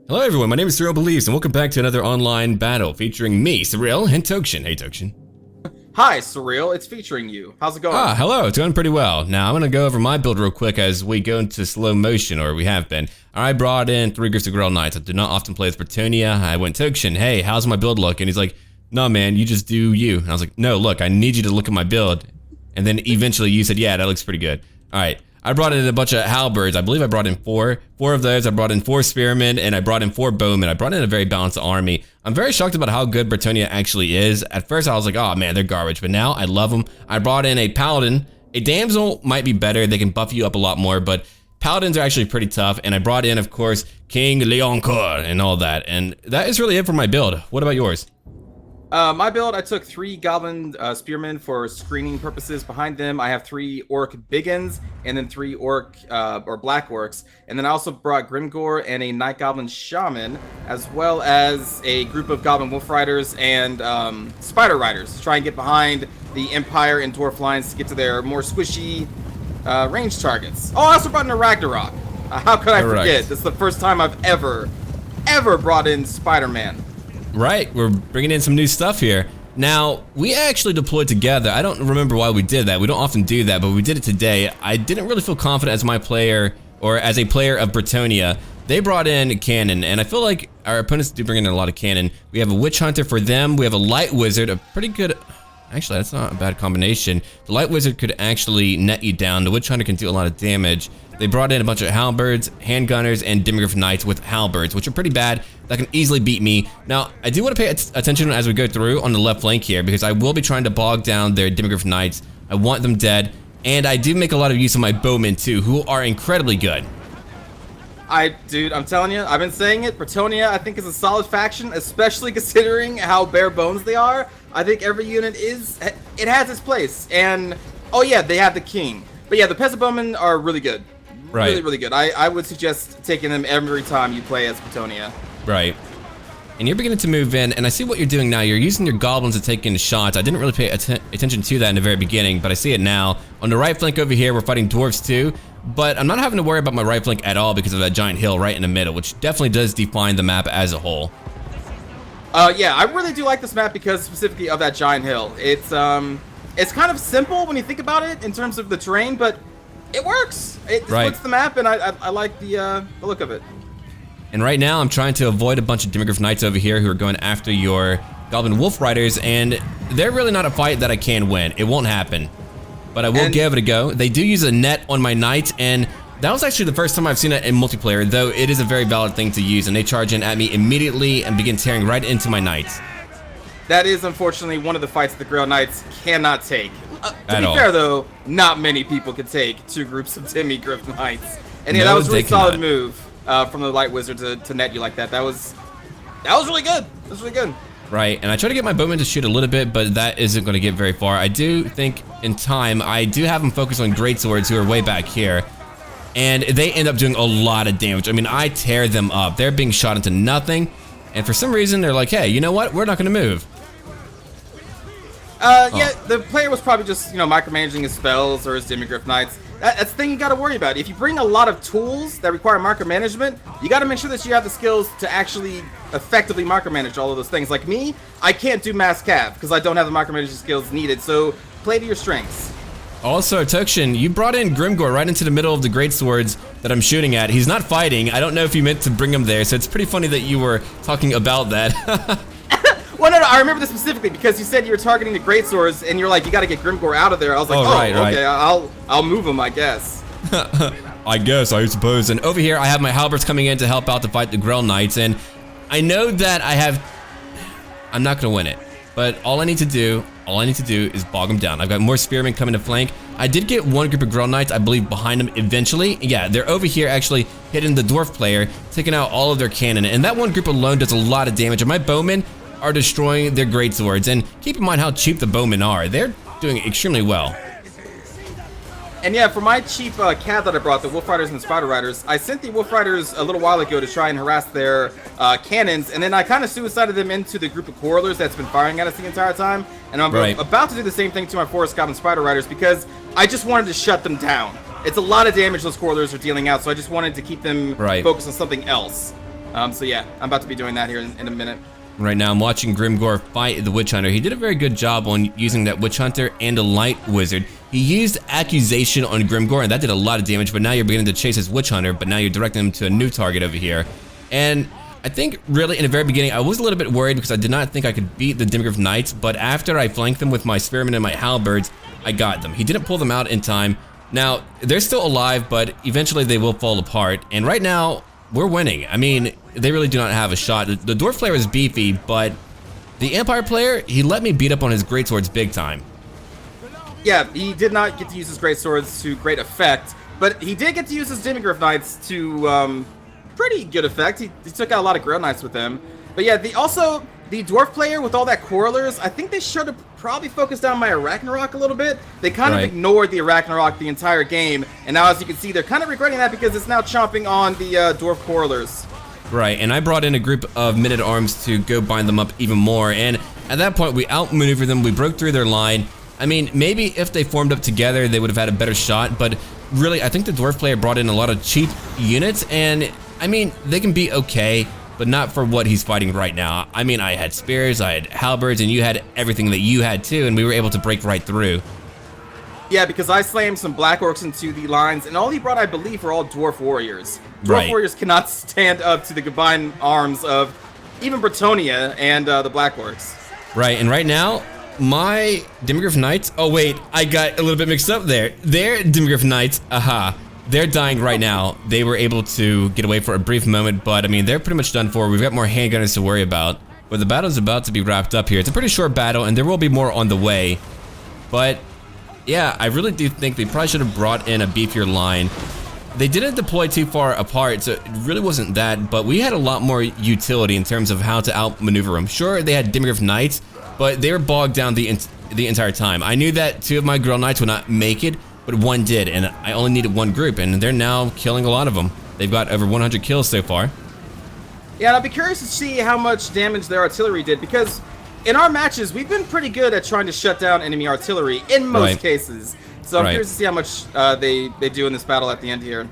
Hello everyone, my name is SurrealBeliefs and welcome back to another online battle featuring me, Surreal, and Tokshin. Hey Tokshin. Hi Surreal, it's featuring you. How's it going? Hello, it's going pretty well. Now I'm going to go over my build real quick as we go into slow motion, or we have been. I brought in 3 groups of Grail Knights. I do not often play as Bretonnia. I went, Tokshin, hey, how's my build look? And he's like, no man, you just do you. And I was like, no, look, I need you to look at my build. And then eventually you said, yeah, that looks pretty good. Alright. I brought in a bunch of halberds. I believe I brought in four of those. I brought in 4 spearmen, and I brought in 4 bowmen. I brought in a very balanced army. I'm very shocked about how good Bretonnia actually is. At first, I was like, oh man, they're garbage, but now I love them. I brought in a paladin. A damsel might be better. They can buff you up a lot more, but paladins are actually pretty tough. And I brought in, of course, King Leoncoeur and all that. And that is really it for my build. What about yours? My build, I took 3 goblin spearmen for screening purposes. Behind them, I have 3 orc biggins, and then 3 orc or black orcs. And then I also brought Grimgore and a night goblin shaman, as well as a group of goblin wolf riders and spider riders to try and get behind the Empire and dwarf lines to get to their more squishy range targets. Oh, I also brought in a Ragnarok. How could I forget? This is the first time I've ever brought in Spider-Man. Right, we're bringing in some new stuff here. Now, we actually deployed together. I don't remember why we did that. We don't often do that, but we did it today. I didn't really feel confident as my player, or as a player of Bretonnia. They brought in cannon, and I feel like our opponents do bring in a lot of cannon. We have a witch hunter for them. We have a light wizard, a pretty good... Actually, that's not a bad combination. The light wizard could actually net you down. The witch hunter can do a lot of damage. They brought in a bunch of halberds, handgunners, and demigryph knights with halberds, which are pretty bad. That can easily beat me. Now, I do want to pay attention as we go through on the left flank here, because I will be trying to bog down their demigryph knights. I want them dead, and I do make a lot of use of my bowmen too, who are incredibly good. Dude, I'm telling you, I've been saying it. Bretonnia, I think, is a solid faction, especially considering how bare bones they are. I think every unit it has its place. And, oh yeah, they have the king. But yeah, the peasant bowmen are really good. Right. Really, really good. I would suggest taking them every time you play as Bretonnia. Right. And you're beginning to move in, and I see what you're doing now. You're using your goblins to take in shots. I didn't really pay attention to that in the very beginning, but I see it now. On the right flank over here, we're fighting dwarfs too. But I'm not having to worry about my right flank at all because of that giant hill right in the middle, which definitely does define the map as a whole. Yeah, I really do like this map because specifically of that giant hill. It's kind of simple when you think about it in terms of the terrain, but it works. It splits the map, and I like the look of it. And right now, I'm trying to avoid a bunch of demigryph knights over here who are going after your goblin wolf riders, and they're really not a fight that I can win. It won't happen. But I will give it a go. They do use a net on my knights, and that was actually the first time I've seen it in multiplayer, though it is a very valid thing to use, and they charge in at me immediately and begin tearing right into my knights. That is unfortunately one of the fights the Grail Knights cannot take. To be fair though, not many people can take 2 groups of demigryph knights. And yeah, that was a really solid move from the light wizard to net you like that. That was really good. That was really good. Right, and I try to get my bowman to shoot a little bit, but that isn't going to get very far. I do think in time, I do have them focus on greatswords who are way back here, and they end up doing a lot of damage. I mean, I tear them up. They're being shot into nothing, and for some reason, they're like, hey, you know what? We're not going to move. Yeah, the player was probably just, micromanaging his spells or his demigryph knights. That's the thing you got to worry about. If you bring a lot of tools that require micromanagement, you got to make sure that you have the skills to actually effectively micromanage all of those things. Like me, I can't do mass cav because I don't have the micromanaging skills needed, so play to your strengths. Also, Tokshin, you brought in Grimgore right into the middle of the greatswords that I'm shooting at. He's not fighting. I don't know if you meant to bring him there, so it's pretty funny that you were talking about that. Well, no, I remember this specifically because you said you were targeting the greatswords, and you're like, you got to get Grimgore out of there. I was like, okay, I'll move him, I guess. I suppose. And over here, I have my halberds coming in to help out to fight the Grail Knights, and I know that I'm not gonna win it, but all I need to do is bog them down. I've got more spearmen coming to flank. I did get 1 group of Grail Knights, I believe, behind them eventually. Yeah, they're over here actually hitting the dwarf player, taking out all of their cannon, and that 1 group alone does a lot of damage. And my bowmen are destroying their greatswords, and keep in mind how cheap the bowmen are. They're doing extremely well. And yeah, for my cheap cav that I brought, the Wolf Riders and the Spider Riders, I sent the Wolf Riders a little while ago to try and harass their cannons, and then I kind of suicided them into the group of Quarrelers that's been firing at us the entire time. And I'm about to do the same thing to my Forest Goblin Spider Riders because I just wanted to shut them down. It's a lot of damage those Quarrelers are dealing out, so I just wanted to keep them focused on something else. So yeah, I'm about to be doing that here in a minute. Right now, I'm watching Grimgor fight the Witch Hunter. He did a very good job on using that Witch Hunter and a Light Wizard. He used Accusation on Grimgor, and that did a lot of damage, but now you're beginning to chase his Witch Hunter, but now you're directing him to a new target over here. And I think, really, in the very beginning, I was a little bit worried because I did not think I could beat the Dimgriff Knights, but after I flanked them with my Spearmen and my Halberds, I got them. He didn't pull them out in time. Now, they're still alive, but eventually they will fall apart, and right now, we're winning. I mean, they really do not have a shot. The Dwarf player is beefy, but the Empire player, he let me beat up on his greatswords big time. Yeah, he did not get to use his greatswords to great effect, but he did get to use his Dimgriff Knights to pretty good effect. He took out a lot of Grail Knights with them. But yeah, the Dwarf player with all that Quarrelers, I think they should have probably focused on my Arachnarok a little bit. They kind of ignored the Arachnarok the entire game, and now as you can see, they're kind of regretting that because it's now chomping on the Dwarf Quarrelers. Right, and I brought in a group of men-at-arms to go bind them up even more, and at that point, we outmaneuvered them, we broke through their line. I mean, maybe if they formed up together, they would have had a better shot, but really, I think the Dwarf player brought in a lot of cheap units, and I mean, they can be okay, but not for what he's fighting right now. I mean, I had spears, I had halberds, and you had everything that you had too, and we were able to break right through. Yeah, because I slammed some Black Orcs into the lines, and all he brought, I believe, were all Dwarf Warriors. Dwarf Warriors cannot stand up to the combined arms of even Bretonnia and the Black Orcs. Right, and right now, my Dimgriff Knights, oh wait, I got a little bit mixed up there. Their Dimgriff Knights, they're dying right now. They were able to get away for a brief moment, but I mean, they're pretty much done for. We've got more handgunners to worry about. But the battle's about to be wrapped up here. It's a pretty short battle, and there will be more on the way. But yeah, I really do think they probably should have brought in a beefier line. They didn't deploy too far apart, so it really wasn't that, but we had a lot more utility in terms of how to outmaneuver them. Sure, they had Dimgriff Knights, but they were bogged down the entire time. I knew that 2 of my Grail Knights would not make it, but 1 did, and I only needed 1 group, and they're now killing a lot of them. They've got over 100 kills so far. Yeah, and I'll be curious to see how much damage their artillery did, because in our matches, we've been pretty good at trying to shut down enemy artillery in most cases. So I'm curious to see how much they do in this battle at the end here.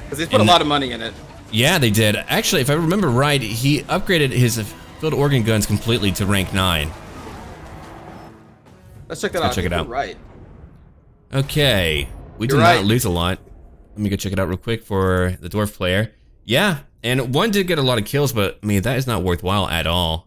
Because they put a lot of money in it. Yeah, they did. Actually, if I remember right, he upgraded his field organ guns completely to rank 9. Let's check that out. Check it out. Right. Okay, we did not lose a lot. Let me go check it out real quick for the Dwarf player. Yeah, and 1 did get a lot of kills, but I mean, that is not worthwhile at all.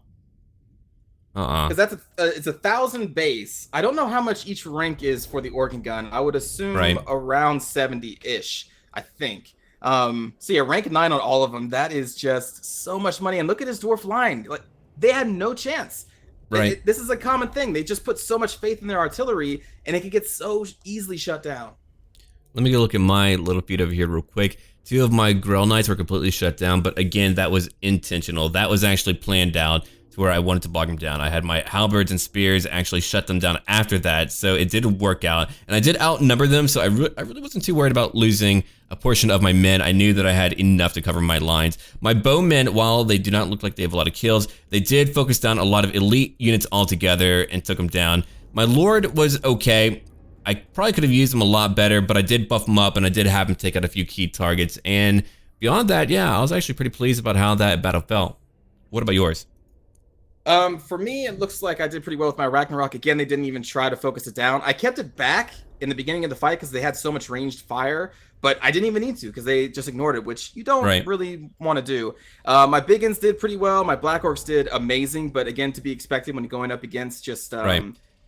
Because that's it's 1,000 base. I don't know how much each rank is for the organ gun. I would assume around 70-ish, I think. So yeah, rank 9 on all of them. That is just so much money. And look at his Dwarf line. Like, they had no chance. Right. This is a common thing. They just put so much faith in their artillery, and it can get so easily shut down. Let me go look at my little feed over here real quick. 2 of my Grail Knights were completely shut down, but again, that was intentional. That was actually planned out to where I wanted to bog them down. I had my halberds and spears actually shut them down after that, so it did work out. And I did outnumber them, so I really wasn't too worried about losing a portion of my men. I knew that I had enough to cover my lines. My bowmen, while they do not look like they have a lot of kills, they did focus down a lot of elite units altogether and took them down. My Lord was okay. I probably could have used him a lot better, but I did buff him up and I did have him take out a few key targets. And beyond that, yeah, I was actually pretty pleased about how that battle felt. What about yours? For me, it looks like I did pretty well with my Ragnarok. Again, they didn't even try to focus it down. I kept it back in the beginning of the fight because they had so much ranged fire, but I didn't even need to because they just ignored it, which you don't really want to do. My Biggins did pretty well. My Black Orcs did amazing, but again, to be expected when you're going up against just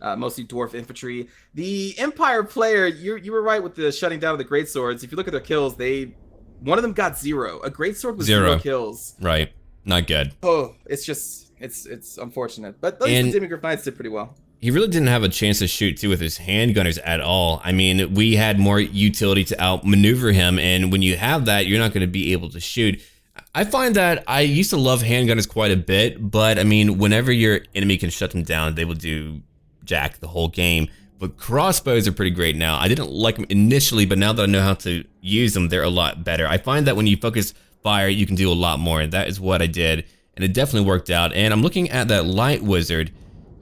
mostly Dwarf infantry. The Empire player, you were right with the shutting down of the Greatswords. If you look at their kills, one of them got 0. A Greatsword with 0 kills. Right. Not good. Oh, it's just... It's unfortunate, but at least the Dimgriff Knights did pretty well. He really didn't have a chance to shoot too with his handgunners at all. I mean, we had more utility to outmaneuver him, and when you have that, you're not going to be able to shoot. I find that I used to love handgunners quite a bit, but I mean, whenever your enemy can shut them down, they will do jack the whole game. But crossbows are pretty great now. I didn't like them initially, but now that I know how to use them, they're a lot better. I find that when you focus fire, you can do a lot more, and that is what I did. And it definitely worked out. And I'm looking at that Light Wizard.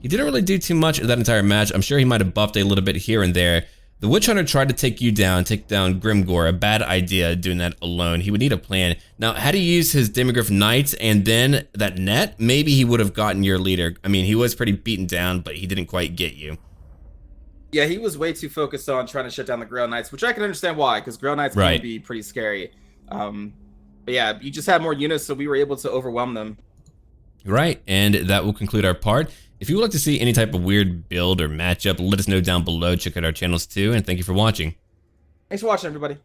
He didn't really do too much of that entire match. I'm sure he might have buffed a little bit here and there. The Witch Hunter tried to take down Grimgor. A bad idea doing that alone. He would need a plan. Now, had he used his Demigryph Knights and then that net, maybe he would have gotten your leader. I mean, he was pretty beaten down, but he didn't quite get you. Yeah, he was way too focused on trying to shut down the Grail Knights, which I can understand why, because Grail Knights can be pretty scary. But yeah, you just had more units, so we were able to overwhelm them. Right, and that will conclude our part. If you would like to see any type of weird build or matchup, let us know down below. Check out our channels too, and thank you for watching. Thanks for watching, everybody.